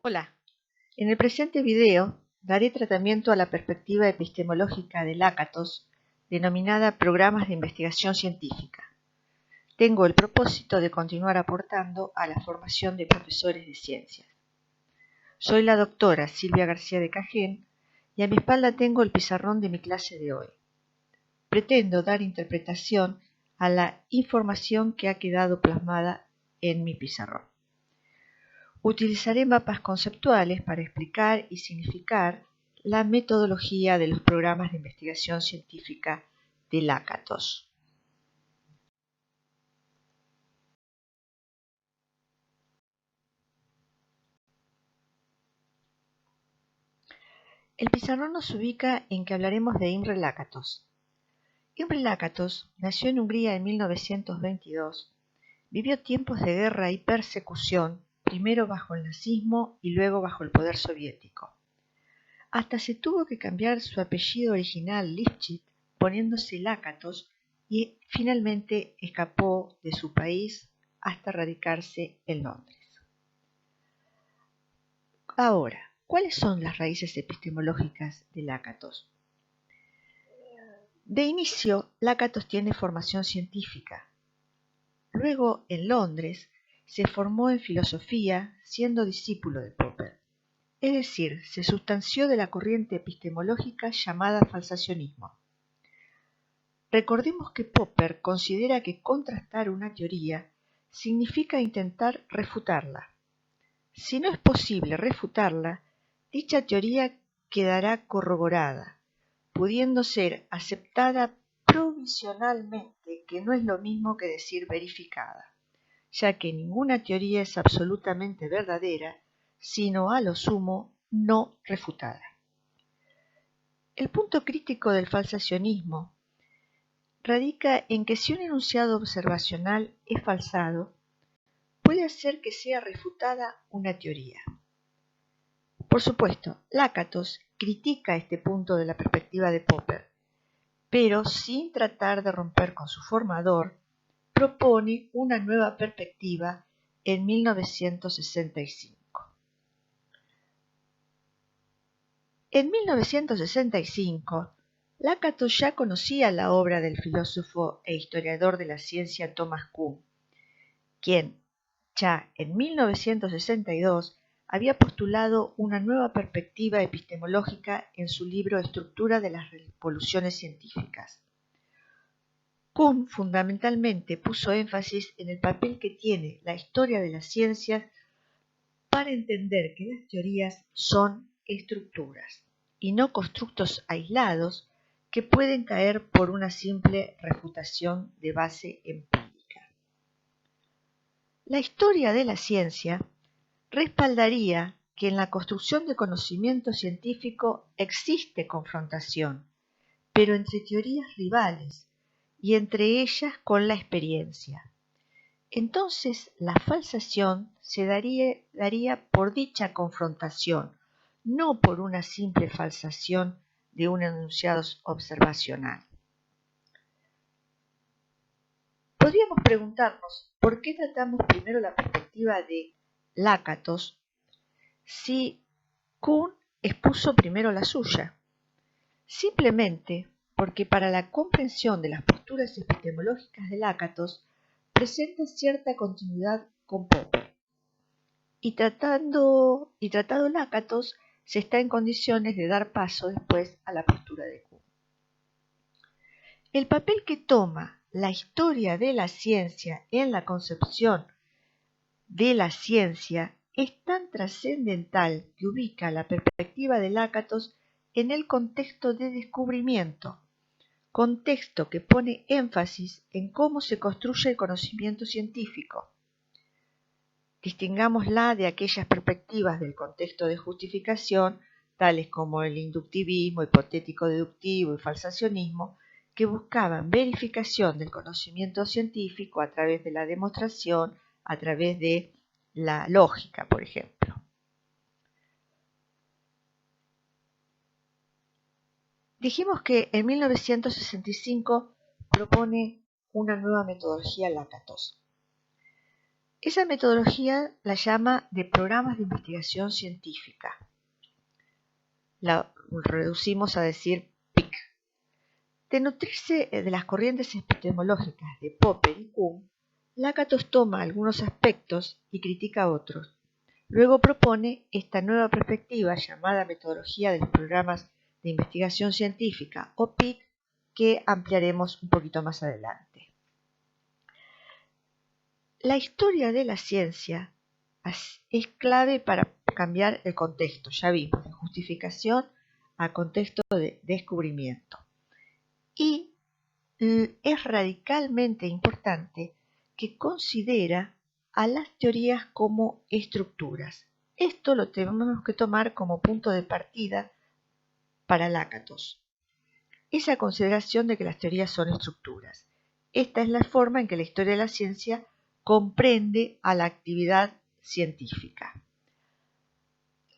Hola, en el presente video daré tratamiento a la perspectiva epistemológica de Lakatos, denominada Programas de Investigación Científica. Tengo el propósito de continuar aportando a la formación de profesores de ciencias. Soy la doctora Silvia García de Cajén y a mi espalda tengo el pizarrón de mi clase de hoy. Pretendo dar interpretación a la información que ha quedado plasmada en mi pizarrón. Utilizaré mapas conceptuales para explicar y significar la metodología de los programas de investigación científica de Lakatos. El pizarrón nos ubica en que hablaremos de Imre Lakatos. Imre Lakatos nació en Hungría en 1922. Vivió tiempos de guerra y persecución, primero bajo el nazismo y luego bajo el poder soviético. Hasta se tuvo que cambiar su apellido original Lifshitz, poniéndose Lakatos, y finalmente escapó de su país hasta radicarse en Londres. Ahora, ¿cuáles son las raíces epistemológicas de Lakatos? De inicio, Lakatos tiene formación científica. Luego, en Londres, se formó en filosofía, siendo discípulo de Popper. Es decir, se sustanció de la corriente epistemológica llamada falsacionismo. Recordemos que Popper considera que contrastar una teoría significa intentar refutarla. Si no es posible refutarla, dicha teoría quedará corroborada, pudiendo ser aceptada provisionalmente, que no es lo mismo que decir verificada, ya que ninguna teoría es absolutamente verdadera, sino a lo sumo no refutada. El punto crítico del falsacionismo radica en que si un enunciado observacional es falsado, puede hacer que sea refutada una teoría. Por supuesto, Lakatos critica este punto de la perspectiva de Popper, pero sin tratar de romper con su formador, propone una nueva perspectiva en 1965. En 1965, Lakatos ya conocía la obra del filósofo e historiador de la ciencia Thomas Kuhn, quien ya en 1962 había postulado una nueva perspectiva epistemológica en su libro Estructura de las revoluciones científicas. Kuhn fundamentalmente puso énfasis en el papel que tiene la historia de las ciencias para entender que las teorías son estructuras y no constructos aislados que pueden caer por una simple refutación de base empírica. La historia de la ciencia respaldaría que en la construcción de conocimiento científico existe confrontación, pero entre teorías rivales y entre ellas con la experiencia. Entonces la falsación se daría por dicha confrontación, no por una simple falsación de un enunciado observacional. Podríamos preguntarnos por qué tratamos primero la perspectiva de Lakatos si Kuhn expuso primero la suya. Simplemente porque para la comprensión de las posturas epistemológicas de Lakatos presenta cierta continuidad con Popper. Y tratado Lakatos, se está en condiciones de dar paso después a la postura de Kuhn. El papel que toma la historia de la ciencia en la concepción de la ciencia es tan trascendental que ubica la perspectiva de Lakatos en el contexto de descubrimiento, contexto que pone énfasis en cómo se construye el conocimiento científico. Distingámosla de aquellas perspectivas del contexto de justificación, tales como el inductivismo, hipotético-deductivo y falsacionismo, que buscaban verificación del conocimiento científico a través de la demostración, a través de la lógica, por ejemplo. Dijimos que en 1965 propone una nueva metodología Lakatos. Esa metodología la llama de programas de investigación científica. La reducimos a decir PIC. De nutrirse de las corrientes epistemológicas de Popper y Kuhn, Lakatos toma algunos aspectos y critica otros. Luego propone esta nueva perspectiva llamada metodología de los programas de investigación científica o PIC, que ampliaremos un poquito más adelante. La historia de la ciencia es clave para cambiar el contexto, ya vimos, de justificación a contexto de descubrimiento. Y es radicalmente importante que considera a las teorías como estructuras. Esto lo tenemos que tomar como punto de partida para Lakatos. Esa consideración de que las teorías son estructuras. Esta es la forma en que la historia de la ciencia comprende a la actividad científica.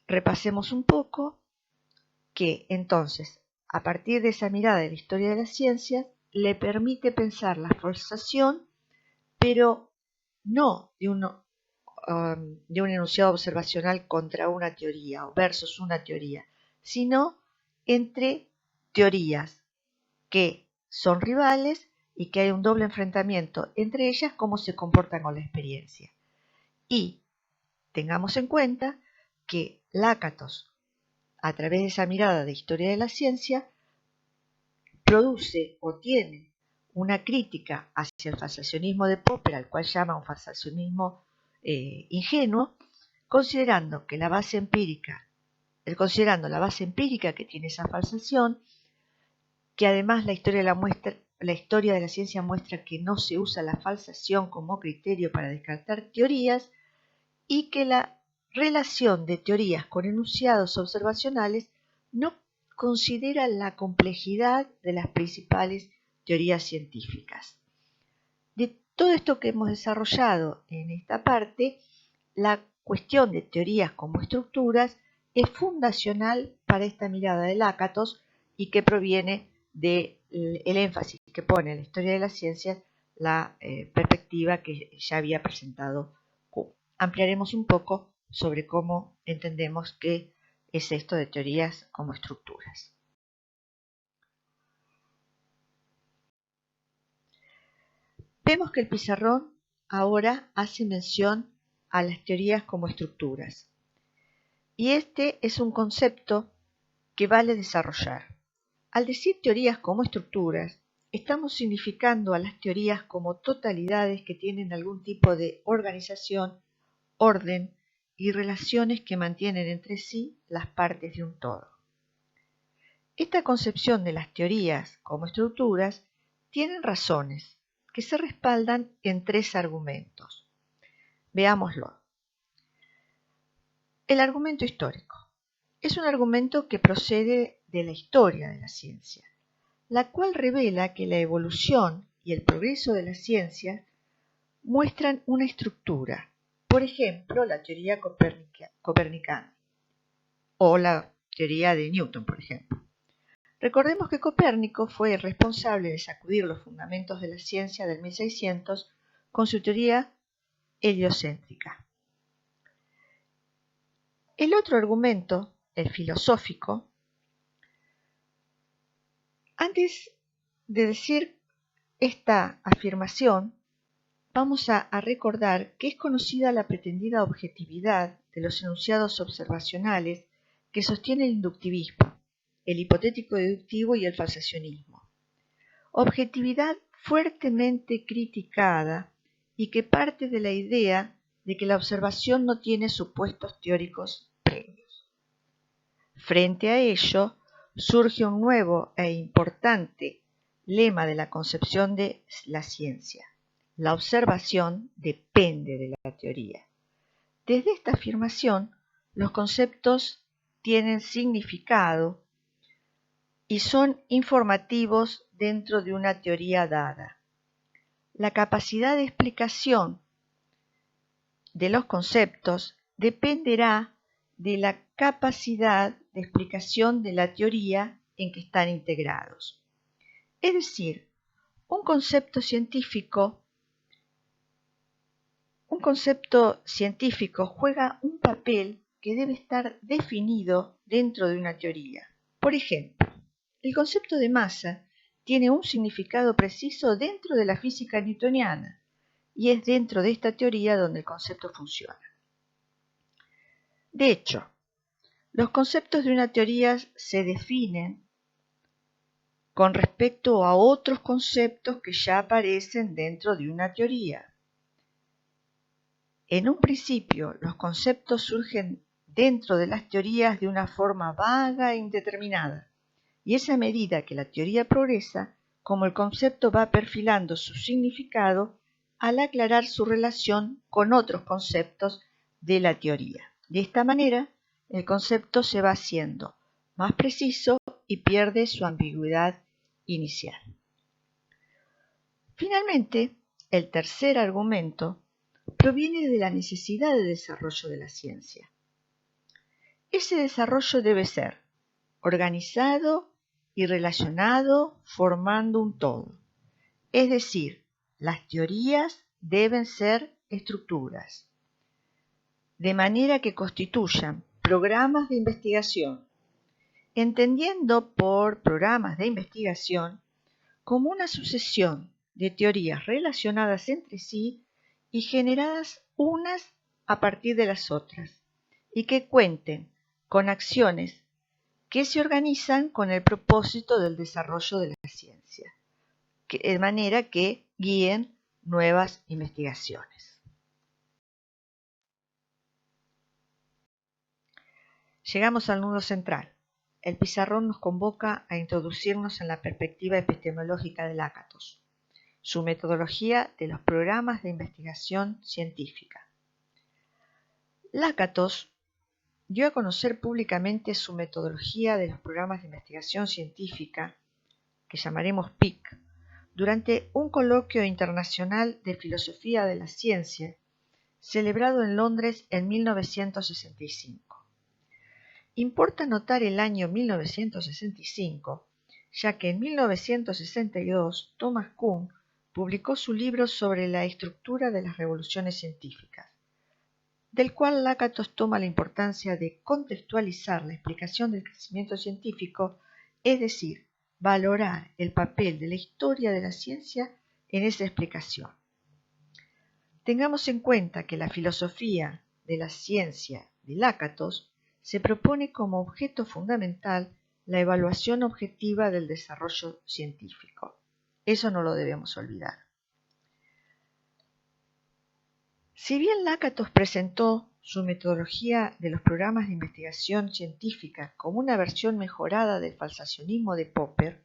Repasemos un poco que entonces, a partir de esa mirada de la historia de la ciencia, le permite pensar la falsación, pero no de un enunciado observacional contra una teoría o versus una teoría, sino entre teorías que son rivales y que hay un doble enfrentamiento entre ellas, cómo se comportan con la experiencia. Y tengamos en cuenta que Lakatos, a través de esa mirada de historia de la ciencia, produce o tiene una crítica hacia el falsacionismo de Popper, al cual llama un falsacionismo ingenuo, considerando la base empírica que tiene esa falsación, que además la historia de la ciencia muestra que no se usa la falsación como criterio para descartar teorías, y que la relación de teorías con enunciados observacionales no considera la complejidad de las principales teorías científicas. De todo esto que hemos desarrollado en esta parte, la cuestión de teorías como estructuras es fundacional para esta mirada de Lakatos y que proviene del énfasis que pone en la historia de la ciencia la perspectiva que ya había presentado Kuhn. Ampliaremos un poco sobre cómo entendemos qué es esto de teorías como estructuras. Vemos que el pizarrón ahora hace mención a las teorías como estructuras. Y este es un concepto que vale desarrollar. Al decir teorías como estructuras, estamos significando a las teorías como totalidades que tienen algún tipo de organización, orden y relaciones que mantienen entre sí las partes de un todo. Esta concepción de las teorías como estructuras tienen razones que se respaldan en tres argumentos. Veámoslo. El argumento histórico es un argumento que procede de la historia de la ciencia, la cual revela que la evolución y el progreso de la ciencia muestran una estructura. Por ejemplo, la teoría copernicana o la teoría de Newton, por ejemplo. Recordemos que Copérnico fue el responsable de sacudir los fundamentos de la ciencia del 1600 con su teoría heliocéntrica. El otro argumento, el filosófico, antes de decir esta afirmación, vamos a recordar que es conocida la pretendida objetividad de los enunciados observacionales que sostiene el inductivismo, el hipotético deductivo y el falsacionismo. Objetividad fuertemente criticada y que parte de la idea de que la observación no tiene supuestos teóricos previos. Frente a ello, surge un nuevo e importante lema de la concepción de la ciencia. La observación depende de la teoría. Desde esta afirmación, los conceptos tienen significado y son informativos dentro de una teoría dada. La capacidad de explicación de los conceptos dependerá de la capacidad de explicación de la teoría en que están integrados. Es decir, un concepto científico Un concepto científico juega un papel que debe estar definido dentro de una teoría. Por ejemplo, el concepto de masa tiene un significado preciso dentro de la física newtoniana y es dentro de esta teoría donde el concepto funciona. De hecho, los conceptos de una teoría se definen con respecto a otros conceptos que ya aparecen dentro de una teoría. En un principio, los conceptos surgen dentro de las teorías de una forma vaga e indeterminada, y es a medida que la teoría progresa como el concepto va perfilando su significado al aclarar su relación con otros conceptos de la teoría. De esta manera, el concepto se va haciendo más preciso y pierde su ambigüedad inicial. Finalmente, el tercer argumento proviene de la necesidad de desarrollo de la ciencia. Ese desarrollo debe ser organizado y relacionado formando un todo. Es decir, las teorías deben ser estructuras, de manera que constituyan programas de investigación, entendiendo por programas de investigación como una sucesión de teorías relacionadas entre sí y generadas unas a partir de las otras, y que cuenten con acciones que se organizan con el propósito del desarrollo de la ciencia, de manera que guíen nuevas investigaciones. Llegamos al nudo central. El pizarrón nos convoca a introducirnos en la perspectiva epistemológica de Lakatos, su metodología de los programas de investigación científica. Lakatos dio a conocer públicamente su metodología de los programas de investigación científica, que llamaremos PIC, durante un coloquio internacional de filosofía de la ciencia celebrado en Londres en 1965. Importa notar el año 1965, ya que en 1962 Thomas Kuhn publicó su libro sobre la estructura de las revoluciones científicas, del cual Lakatos toma la importancia de contextualizar la explicación del crecimiento científico, es decir, valorar el papel de la historia de la ciencia en esa explicación. Tengamos en cuenta que la filosofía de la ciencia de Lakatos se propone como objeto fundamental la evaluación objetiva del desarrollo científico. Eso no lo debemos olvidar. Si bien Lakatos presentó su metodología de los programas de investigación científica como una versión mejorada del falsacionismo de Popper,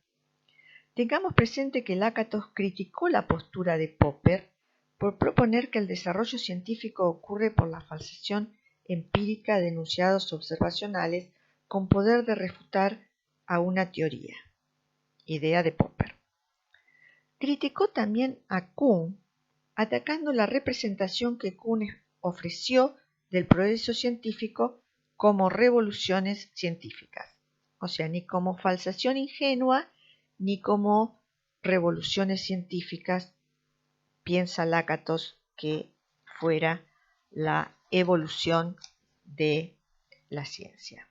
tengamos presente que Lakatos criticó la postura de Popper por proponer que el desarrollo científico ocurre por la falsación empírica de enunciados observacionales con poder de refutar a una teoría, idea de Popper. Criticó también a Kuhn, atacando la representación que Kuhn ofreció del progreso científico como revoluciones científicas, o sea, ni como falsación ingenua ni como revoluciones científicas, piensa Lakatos que fuera la evolución de la ciencia.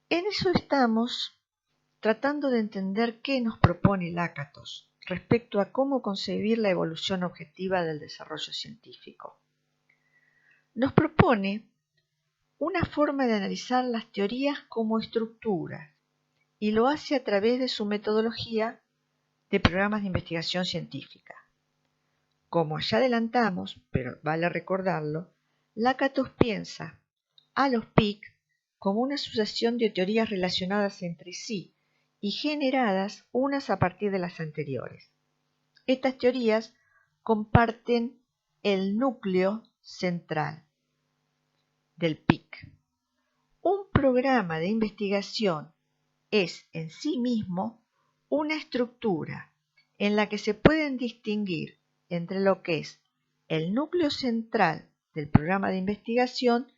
En eso estamos tratando de entender qué nos propone Lakatos respecto a cómo concebir la evolución objetiva del desarrollo científico. Nos propone una forma de analizar las teorías como estructuras y lo hace a través de su metodología de programas de investigación científica. Como ya adelantamos, pero vale recordarlo, Lakatos piensa a los PIC como una sucesión de teorías relacionadas entre sí y generadas unas a partir de las anteriores. Estas teorías comparten el núcleo central del PIC. Un programa de investigación es en sí mismo una estructura en la que se pueden distinguir entre lo que es el núcleo central del programa de investigación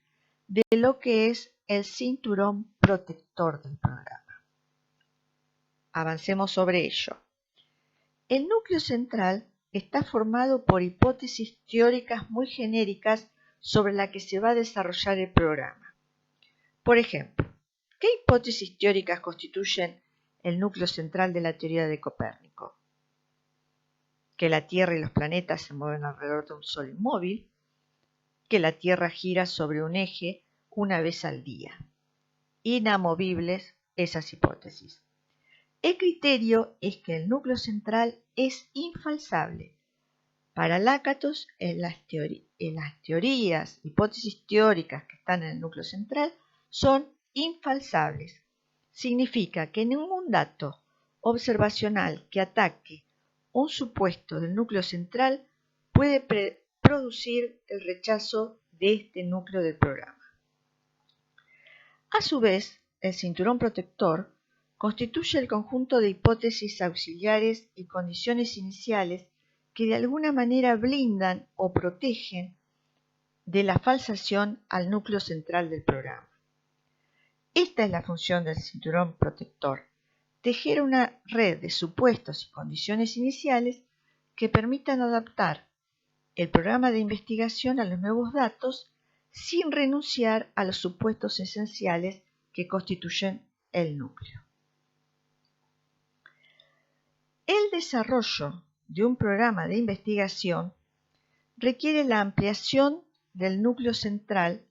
de lo que es el cinturón protector del programa. Avancemos sobre ello. El núcleo central está formado por hipótesis teóricas muy genéricas sobre la que se va a desarrollar el programa. Por ejemplo, ¿qué hipótesis teóricas constituyen el núcleo central de la teoría de Copérnico? Que la Tierra y los planetas se mueven alrededor de un sol inmóvil, que la Tierra gira sobre un eje una vez al día. Inamovibles esas hipótesis. El criterio es que el núcleo central es infalsable. Para Lakatos, en las teorías, hipótesis teóricas que están en el núcleo central son infalsables. Significa que ningún dato observacional que ataque un supuesto del núcleo central puede producir el rechazo de este núcleo del programa. A su vez, el cinturón protector constituye el conjunto de hipótesis auxiliares y condiciones iniciales que de alguna manera blindan o protegen de la falsación al núcleo central del programa. Esta es la función del cinturón protector: tejer una red de supuestos y condiciones iniciales que permitan adaptar el programa de investigación a los nuevos datos sin renunciar a los supuestos esenciales que constituyen el núcleo. El desarrollo de un programa de investigación requiere la ampliación del núcleo central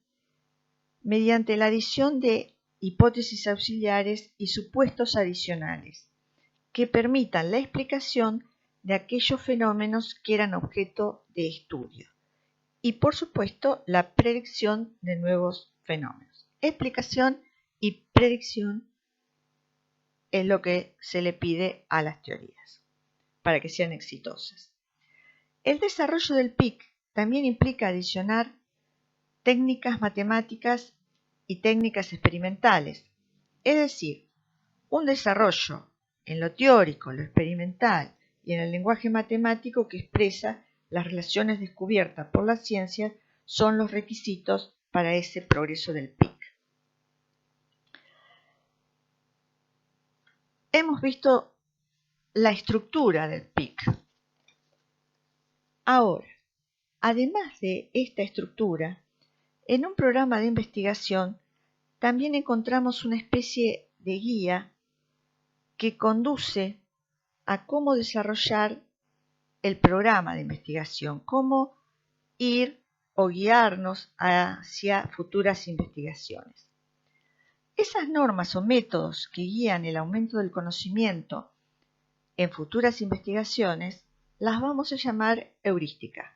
mediante la adición de hipótesis auxiliares y supuestos adicionales que permitan la explicación de aquellos fenómenos que eran objeto de estudio y, por supuesto, la predicción de nuevos fenómenos. Explicación y predicción es lo que se le pide a las teorías para que sean exitosas. El desarrollo del PIC también implica adicionar técnicas matemáticas y técnicas experimentales, es decir, un desarrollo en lo teórico, lo experimental y en el lenguaje matemático que expresa las relaciones descubiertas por la ciencia son los requisitos para ese progreso del PIC. Hemos visto la estructura del PIC. Ahora, además de esta estructura, en un programa de investigación también encontramos una especie de guía que conduce a cómo desarrollar el programa de investigación, cómo ir o guiarnos hacia futuras investigaciones. Esas normas o métodos que guían el aumento del conocimiento en futuras investigaciones las vamos a llamar heurística.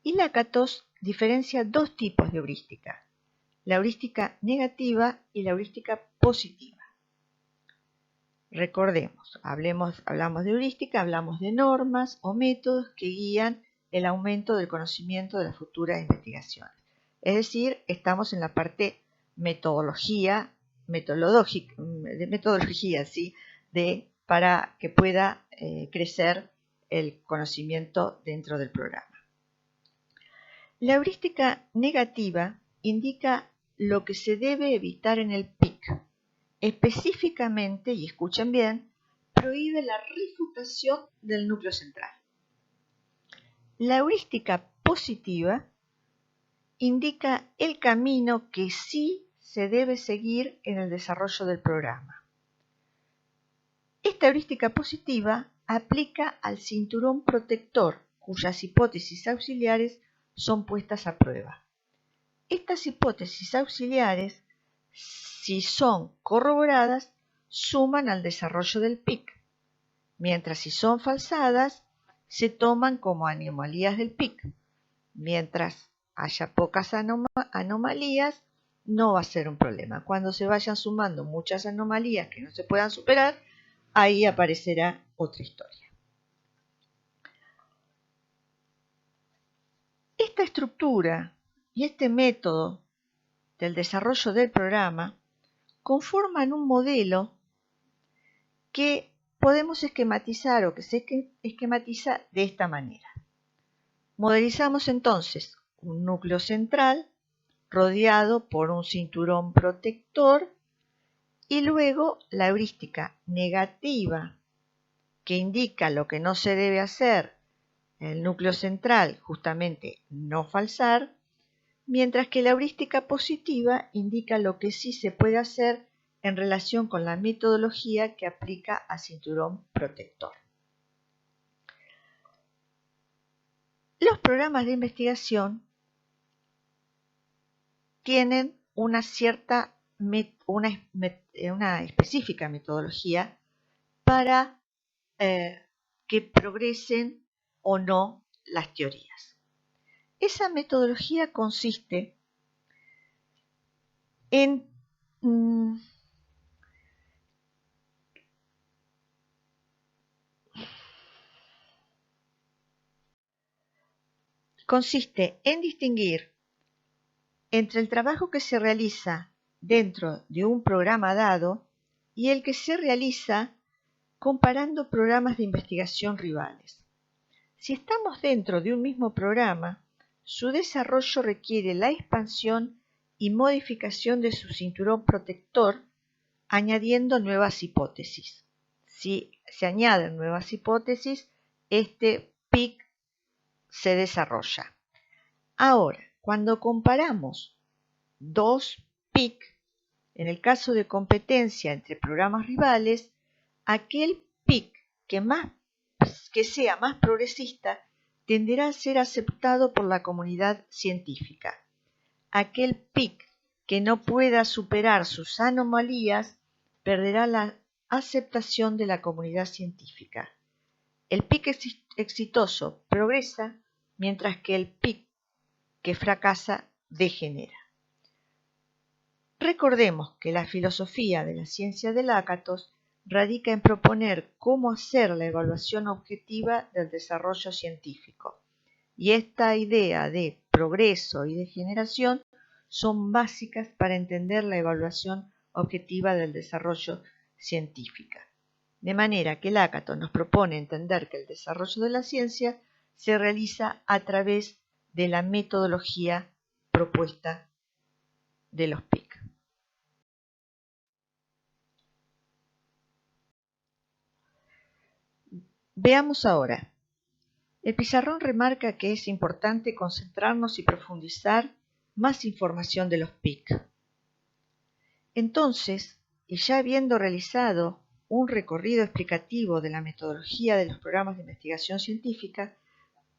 Y Lakatos diferencia dos tipos de heurística: la heurística negativa y la heurística positiva. Recordemos, hablamos de heurística, hablamos de normas o métodos que guían el aumento del conocimiento de las futuras investigaciones. Es decir, estamos en la parte metodología, ¿sí? Para que pueda crecer el conocimiento dentro del programa. La heurística negativa indica lo que se debe evitar en el PIC. Específicamente, y escuchen bien, prohíbe la refutación del núcleo central. La heurística positiva indica el camino que sí se debe seguir en el desarrollo del programa. Esta heurística positiva aplica al cinturón protector, cuyas hipótesis auxiliares son puestas a prueba. Estas hipótesis auxiliares, si son corroboradas, suman al desarrollo del PIC, mientras si son falsadas, se toman como anomalías del PIC. Mientras haya pocas anomalías, no va a ser un problema. Cuando se vayan sumando muchas anomalías que no se puedan superar, ahí aparecerá otra historia. Esta estructura y este método del desarrollo del programa conforman un modelo que podemos esquematizar o que se esquematiza de esta manera. Modelizamos entonces un núcleo central rodeado por un cinturón protector y luego la heurística negativa que indica lo que no se debe hacer el núcleo central justamente no falsar, mientras que la heurística positiva indica lo que sí se puede hacer en relación con la metodología que aplica al cinturón protector. Los programas de investigación tienen una específica metodología para que progresen o no las teorías. Esa metodología consiste en distinguir entre el trabajo que se realiza dentro de un programa dado y el que se realiza comparando programas de investigación rivales. Si estamos dentro de un mismo programa, su desarrollo requiere la expansión y modificación de su cinturón protector, añadiendo nuevas hipótesis. Si se añaden nuevas hipótesis, este PIC se desarrolla. Ahora, cuando comparamos dos PIC, en el caso de competencia entre programas rivales, aquel PIC que sea más progresista tenderá a ser aceptado por la comunidad científica. Aquel PIC que no pueda superar sus anomalías perderá la aceptación de la comunidad científica. El PIC exitoso progresa, mientras que el PIC que fracasa degenera. Recordemos que la filosofía de la ciencia de Lakatos radica en proponer cómo hacer la evaluación objetiva del desarrollo científico, y esta idea de progreso y degeneración son básicas para entender la evaluación objetiva del desarrollo científico. De manera que Lakatos nos propone entender que el desarrollo de la ciencia se realiza a través de la metodología propuesta de los PIC. Veamos ahora. El pizarrón remarca que es importante concentrarnos y profundizar más información de los PIC. Entonces, y ya habiendo realizado un recorrido explicativo de la metodología de los programas de investigación científica,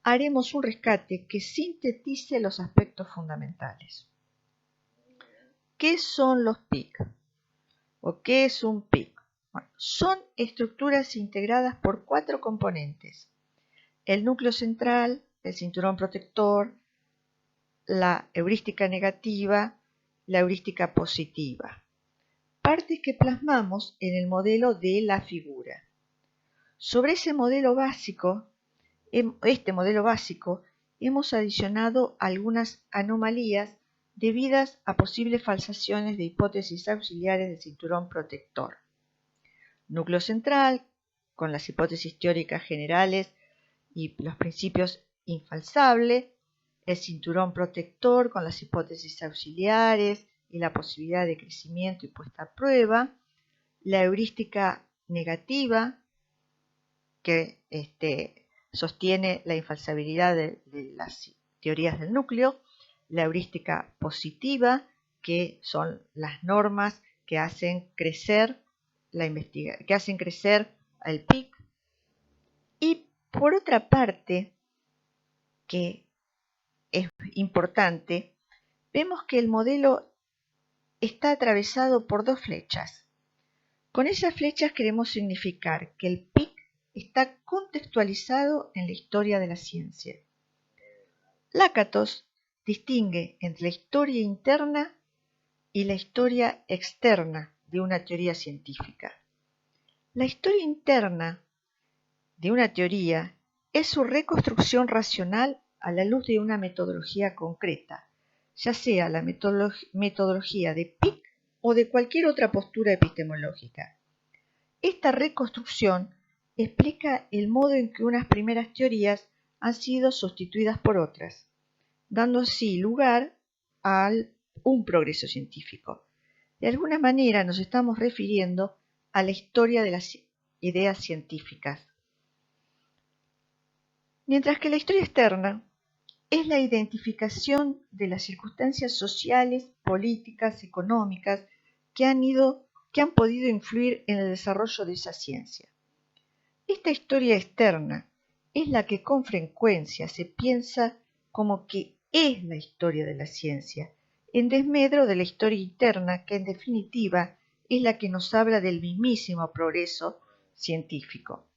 haremos un rescate que sintetice los aspectos fundamentales. ¿Qué son los PIC? ¿O qué es un PIC? Bueno, son estructuras integradas por 4 componentes: el núcleo central, el cinturón protector, la heurística negativa, la heurística positiva. Partes que plasmamos en el modelo de la figura. Sobre este modelo básico, hemos adicionado algunas anomalías debidas a posibles falsaciones de hipótesis auxiliares del cinturón protector. Núcleo central, con las hipótesis teóricas generales y los principios infalsables, el cinturón protector con las hipótesis auxiliares y la posibilidad de crecimiento y puesta a prueba, la heurística negativa, que sostiene la infalsabilidad de las teorías del núcleo, la heurística positiva, que son las normas que hacen crecer el PIC, y por otra parte, que es importante, vemos que el modelo está atravesado por 2 flechas. Con esas flechas queremos significar que el PIC está contextualizado en la historia de la ciencia. Lakatos distingue entre la historia interna y la historia externa de una teoría científica. La historia interna de una teoría es su reconstrucción racional a la luz de una metodología concreta, ya sea la metodología de PIC o de cualquier otra postura epistemológica. Esta reconstrucción explica el modo en que unas primeras teorías han sido sustituidas por otras, dando así lugar a un progreso científico. De alguna manera nos estamos refiriendo a la historia de las ideas científicas. Mientras que la historia externa es la identificación de las circunstancias sociales, políticas, económicas que han podido influir en el desarrollo de esa ciencia. Esta historia externa es la que con frecuencia se piensa como que es la historia de la ciencia, en desmedro de la historia interna, que en definitiva es la que nos habla del mismísimo progreso científico.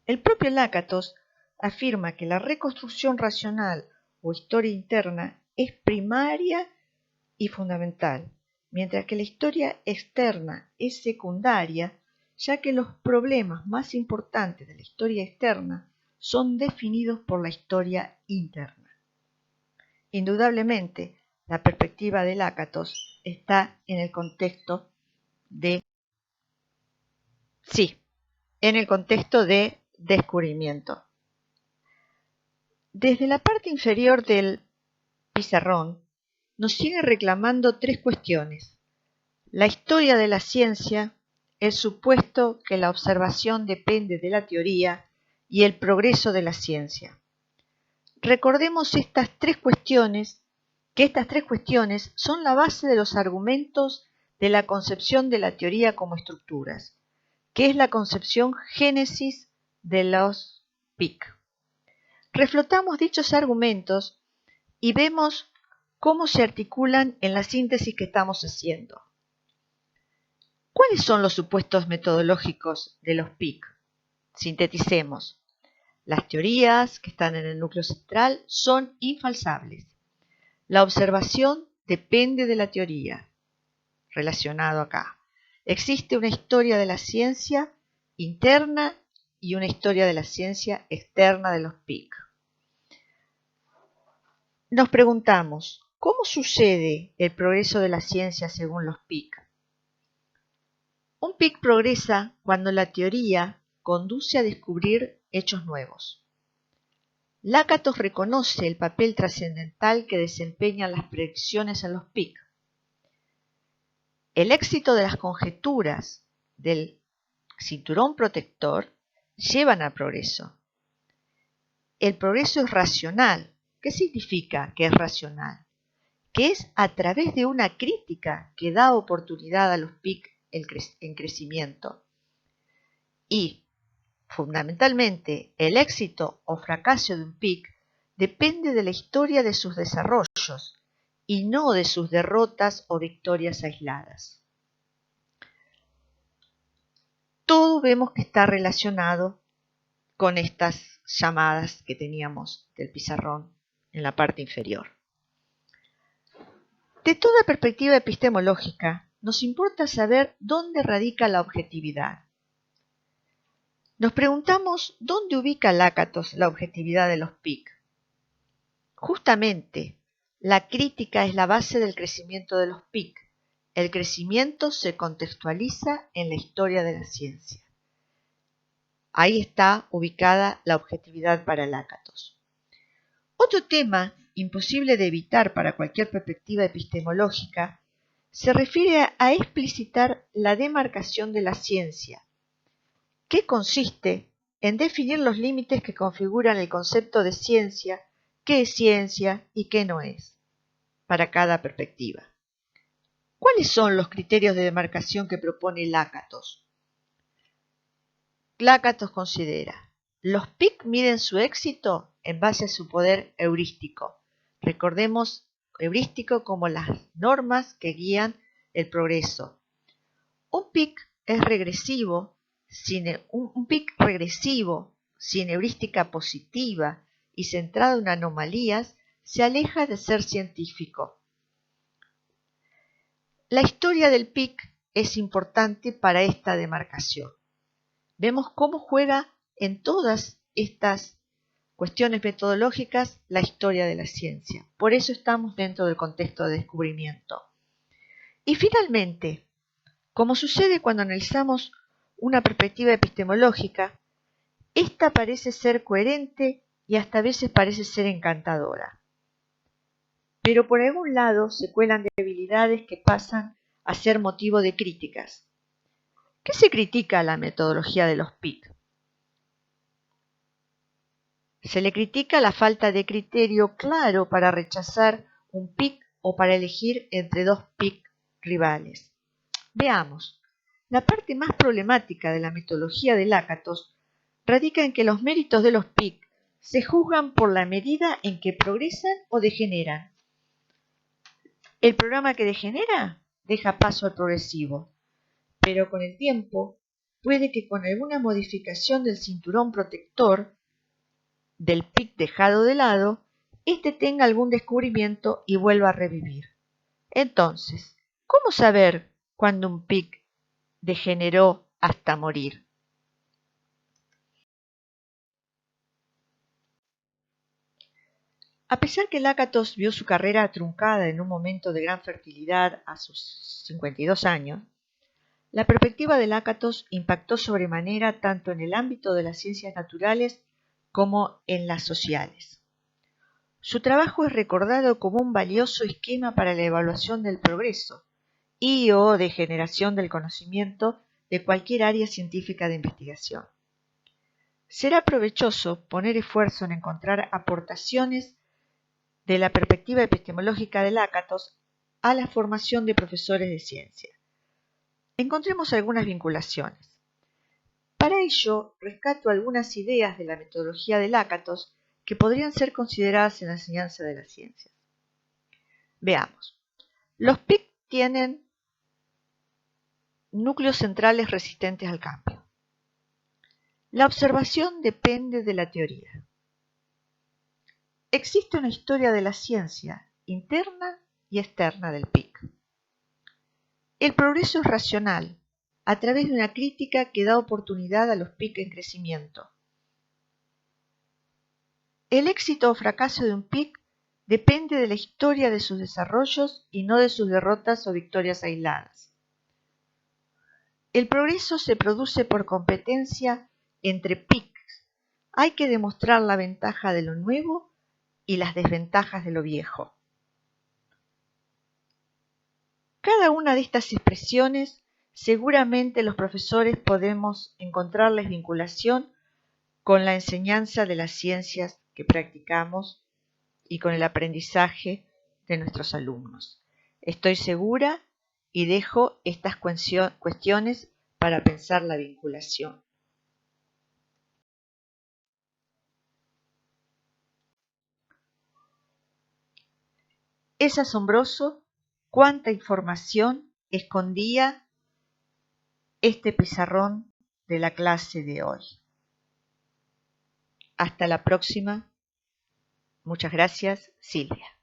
El propio Lakatos afirma que la reconstrucción racional o historia interna es primaria y fundamental, mientras que la historia externa es secundaria, ya que los problemas más importantes de la historia externa son definidos por la historia interna. Indudablemente, la perspectiva de Lakatos está en el contexto de descubrimiento. Desde la parte inferior del pizarrón nos sigue reclamando tres cuestiones: la historia de la ciencia, el supuesto que la observación depende de la teoría y el progreso de la ciencia. Recordemos que estas tres cuestiones son la base de los argumentos de la concepción de la teoría como estructuras, que es la concepción génesis de los PIC. Reflotamos dichos argumentos y vemos cómo se articulan en la síntesis que estamos haciendo. ¿Cuáles son los supuestos metodológicos de los PIC? Sinteticemos. Las teorías que están en el núcleo central son infalsables. La observación depende de la teoría. Relacionado acá. Existe una historia de la ciencia interna y una historia de la ciencia externa de los PIC. Nos preguntamos, ¿cómo sucede el progreso de la ciencia según los PIC? Un PIC progresa cuando la teoría conduce a descubrir hechos nuevos. Lakatos reconoce el papel trascendental que desempeñan las predicciones en los PIC. El éxito de las conjeturas del cinturón protector llevan al progreso. El progreso es racional. ¿Qué significa que es racional? Que es a través de una crítica que da oportunidad a los PIC en crecimiento. Y, fundamentalmente, el éxito o fracaso de un PIC depende de la historia de sus desarrollos y no de sus derrotas o victorias aisladas. Todo vemos que está relacionado con estas llamadas que teníamos del pizarrón en la parte inferior. De toda perspectiva epistemológica, nos importa saber dónde radica la objetividad. Nos preguntamos dónde ubica Lakatos la objetividad de los PIC. Justamente, la crítica es la base del crecimiento de los PIC. El crecimiento se contextualiza en la historia de la ciencia. Ahí está ubicada la objetividad para Lakatos. Otro tema imposible de evitar para cualquier perspectiva epistemológica se refiere a explicitar la demarcación de la ciencia, que consiste en definir los límites que configuran el concepto de ciencia, qué es ciencia y qué no es, para cada perspectiva. ¿Cuáles son los criterios de demarcación que propone Lakatos? Lakatos considera: los PIC miden su éxito en base a su poder heurístico. Recordemos heurístico como las normas que guían el progreso. Un PIC regresivo, sin heurística positiva y centrado en anomalías, se aleja de ser científico. La historia del PIC es importante para esta demarcación. Vemos cómo juega en todas estas cuestiones metodológicas la historia de la ciencia. Por eso estamos dentro del contexto de descubrimiento. Y finalmente, como sucede cuando analizamos una perspectiva epistemológica, esta parece ser coherente y hasta a veces parece ser encantadora. Pero por algún lado se cuelan debilidades que pasan a ser motivo de críticas. ¿Qué se critica a la metodología de los PIC? Se le critica la falta de criterio claro para rechazar un pick o para elegir entre dos pick rivales. Veamos, la parte más problemática de la metodología de Lakatos radica en que los méritos de los pick se juzgan por la medida en que progresan o degeneran. El programa que degenera deja paso al progresivo, pero con el tiempo puede que con alguna modificación del cinturón protector del pick dejado de lado, éste tenga algún descubrimiento y vuelva a revivir. Entonces, ¿cómo saber cuándo un pick degeneró hasta morir? A pesar que Lakatos vio su carrera truncada en un momento de gran fertilidad a sus 52 años, la perspectiva de Lakatos impactó sobremanera tanto en el ámbito de las ciencias naturales como en las sociales. Su trabajo es recordado como un valioso esquema para la evaluación del progreso y o de generación del conocimiento de cualquier área científica de investigación. Será provechoso poner esfuerzo en encontrar aportaciones de la perspectiva epistemológica de Lakatos a la formación de profesores de ciencia. Encontremos algunas vinculaciones. Para ello, rescato algunas ideas de la metodología de Lakatos que podrían ser consideradas en la enseñanza de las ciencias. Veamos. Los PIC tienen núcleos centrales resistentes al cambio. La observación depende de la teoría. Existe una historia de la ciencia interna y externa del PIC. El progreso es racional, a través de una crítica que da oportunidad a los PIC en crecimiento. El éxito o fracaso de un PIC depende de la historia de sus desarrollos y no de sus derrotas o victorias aisladas. El progreso se produce por competencia entre PICs. Hay que demostrar la ventaja de lo nuevo y las desventajas de lo viejo. Cada una de estas expresiones, seguramente los profesores podemos encontrarles vinculación con la enseñanza de las ciencias que practicamos y con el aprendizaje de nuestros alumnos. Estoy segura y dejo estas cuestiones para pensar la vinculación. Es asombroso cuánta información escondía este pizarrón de la clase de hoy. Hasta la próxima. Muchas gracias, Silvia.